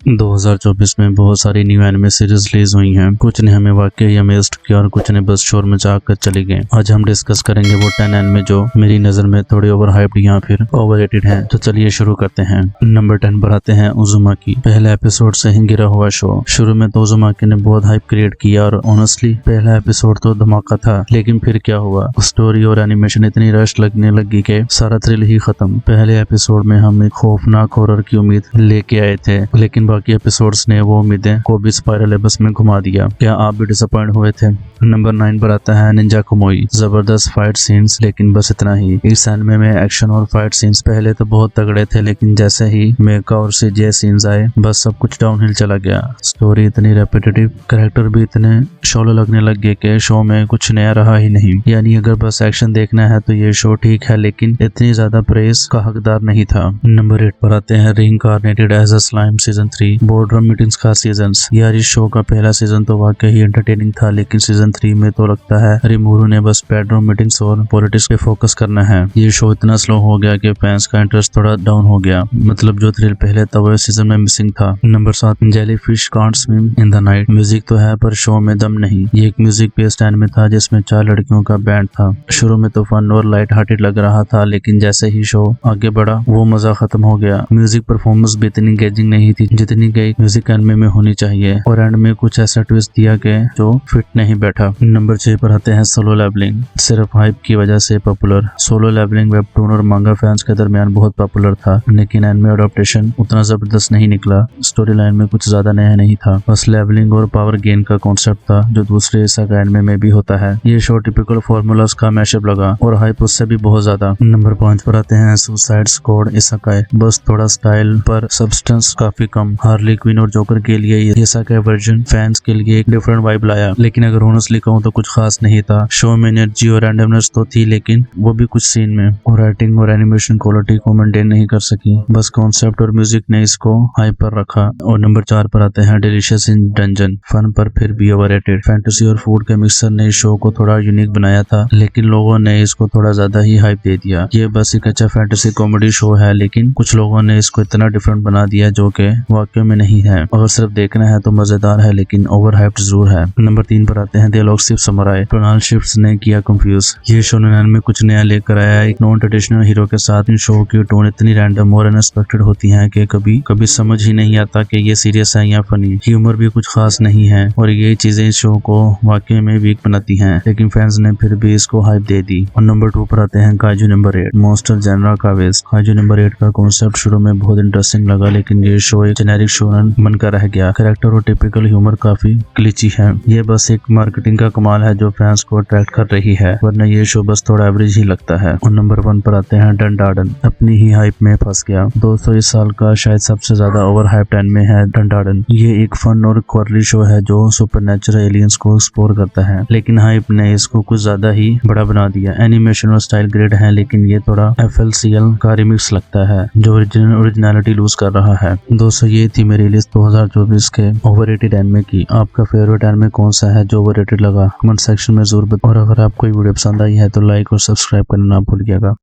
2024 में बहुत सारी न्यू एनिमे सीरीज रिलीज हुई हैं। कुछ ने हमें वाकई अमेज्ड किया और कुछ ने बस शोर मचा कर चली गए। आज हम डिस्कस करेंगे वो 10 एनिमे जो मेरी नजर में थोड़ी ओवर हाइप्ड या फिर ओवररेटेड हैं। तो चलिए शुरू करते हैं। नंबर 10 पर आते हैं उज़ुमाकी। पहले एपिसोड से ही गिरा हुआ शो। शुरू में तो उज़ुमाकी ने बहुत हाइप क्रिएट किया और ऑनेस्टली पहला एपिसोड तो धमाका था, लेकिन फिर क्या हुआ, स्टोरी और एनिमेशन इतनी रश लगने लगी कि सारा थ्रिल ही खत्म। पहले एपिसोड में हम एक खौफनाक हॉरर की उम्मीद लेके आए थे, लेकिन बाकी एपिसोड्स ने वो उम्मीदें को भी स्पाइरल एबस में घुमा दिया। क्या आप भी डिसअपॉइंट हुए थे? नंबर 9 पर आता है निंजा कुमोई। जबरदस्त फाइट सीन्स, लेकिन बस इतना ही। इस एनिमे में एक्शन और फाइट सीन्स पहले तो बहुत तगड़े थे, लेकिन जैसे ही मेका और सीजीआई सीन्स आए बस सब कुछ डाउनहिल चला गया। स्टोरी इतनी रेपिटेटिव, कैरेक्टर भी इतने शोलो लगने लग गए कि शो में कुछ नया रहा ही नहीं। यानी अगर बस एक्शन देखना है तो ये शो ठीक है, लेकिन इतनी ज्यादा प्रेस का हकदार नहीं था। नंबर 8 पर आते हैं reincarnated as a slime season 3 boardroom meetings का सीजन। यार इस शो का पहला सीजन तो वाकई ही एंटरटेनिंग था, लेकिन सीजन 3 में तो लगता है रिमूरू ने बस बेडरूम मीटिंग्स और पॉलिटिक्स पे फोकस करना है। ये शो इतना स्लो हो गया कि फैंस का इंटरेस्ट थोड़ा डाउन हो गया। मतलब जो थ्रिल पहले था वो सीजन में मिसिंग था। Number 7 jellyfish can't swim in the night. Music तो है पर शो में दम नहीं। ये एक म्यूजिक बेस्ड एनिमे था जिसमें 4 लड़कियों का बैंड था। शुरू में तो फन और लाइट हार्टेड लग रहा था, लेकिन जैसे ही शो आगे बढ़ा वो मजा खत्म हो गया। म्यूजिक परफॉर्मेंस भी इतनी एंगेजिंग नहीं थी जितनी कि म्यूजिक एनिमे में होनी चाहिए, और एंड में कुछ ऐसा ट्विस्ट दिया कि जो फिट नहीं बैठा। नंबर 6 पर आते हैं सोलो लेवलिंग। सिर्फ हाइप की वजह से पॉपुलर। सोलो लेवलिंग वेबटून और मांगा फैंस के दरमियान बहुत पॉपुलर था, लेकिन एनिमे अडॉप्टेशन उतना जबरदस्त नहीं निकला। स्टोरी लाइन में कुछ ज्यादा नया नहीं था, बस लेवलिंग और पावर गेन का कॉन्सेप्ट था जो दूसरे इसाका एनिमे में भी होता है। ये शो टिपिकल फॉर्मूलास का मैशअप लगा और हाइप उससे भी बहुत ज्यादा। नंबर 5 पर आते हैं सुसाइड स्क्वाड इसाकाई। बस थोड़ा स्टाइल पर सब्सटेंस काफी कम। हार्ली क्वीन और जोकर के लिए ये इसाकाई वर्जन फैंस के लिए एक डिफरेंट वाइब लाया, लेकिन अगर ऑनेस्टली कहूं तो कुछ खास नहीं था। शो में एनर्जी और रैंडमनेस तो थी, लेकिन वो भी कुछ सीन में, और राइटिंग और एनिमेशन क्वालिटी को मेंटेन नहीं कर सकी। बस कॉन्सेप्ट और म्यूजिक ने इसको हाइप पर रखा। और नंबर 4 पर आते हैं डिलीशियस इन डंजन। फन पर फिर भी ओवररेटेड। फैंटेसी और फूड के मिक्सर ने इस शो को थोड़ा यूनिक बनाया था, लेकिन लोगों ने इसको थोड़ा ज्यादा ही हाइप दे दिया। ये बस एक अच्छा फैंटेसी कॉमेडी शो है, लेकिन कुछ लोगों ने इसको इतना डिफरेंट बना दिया जो कि वाकई में नहीं है। अगर सिर्फ देखना है तो मजेदार है, लेकिन ओवर हाइप्ड जरूर है। नंबर 3 पर आते हैं द इलॉक्सिव समुराई। टोनल शिफ्ट्स ने किया कंफ्यूज। ये शोनेन में कुछ नया लेकर आया, एक नॉन ट्रेडिशनल हीरो के साथ। इन शो की टोन इतनी रैंडम और अनएक्सपेक्टेड होती है कि कभी समझ ही नहीं आता कि ये सीरियस है या फनी। ह्यूमर भी कुछ खास नहीं है, और ये चीजें इस शो को वाकई में वीक बनाती हैं, लेकिन फैंस ने फिर भी इसको हाइप दे दी। और नंबर 2 पर आते हैं काइजू नंबर 8 मॉन्स्टर जेनरा का वेस्ट। काइजू नंबर 8 का कॉन्सेप्ट शुरू में बहुत इंटरेस्टिंग लगा, लेकिन ये शो एक जेनेरिक शोनेन बनकर रह गया। कैरेक्टर और टिपिकल ह्यूमर काफी ग्लिची है। ये बस एक मार्केटिंग का कमाल है जो फैंस को अट्रैक्ट कर रही है, वरना ये शो बस थोड़ा एवरेज ही लगता है। और नंबर 1 पर आते हैं डंडार्डन। अपनी ही हाइप में फंस गया। दोस्तों इस साल का शायद सबसे ज्यादा ओवर हाइप्ड एनिमे है डंडार्डन। ये एक फन और क्वारली शो है जो सुपरनैचुरल एलियंस को एक्सप्लोर करता है, लेकिन हाइप ने इसको कुछ ज्यादा ही बड़ा बना दिया। एनिमेशन और स्टाइल ग्रेड है, लेकिन ये थोड़ा FLCL का रिमिक्स लगता है जो ओरिजिनलिटी लूज कर रहा है। दोस्तों ये थी मेरी लिस्ट 2024 के ओवररेटेड एनिमे की। आपका फेवरेट एनिमे कौन सा है जो ओवररेटेड लगा? कमेंट सेक्शन में जरूर बताओ, और अगर आपको ये वीडियो पसंद आई है तो लाइक और सब्सक्राइब करना ना भूलिएगा।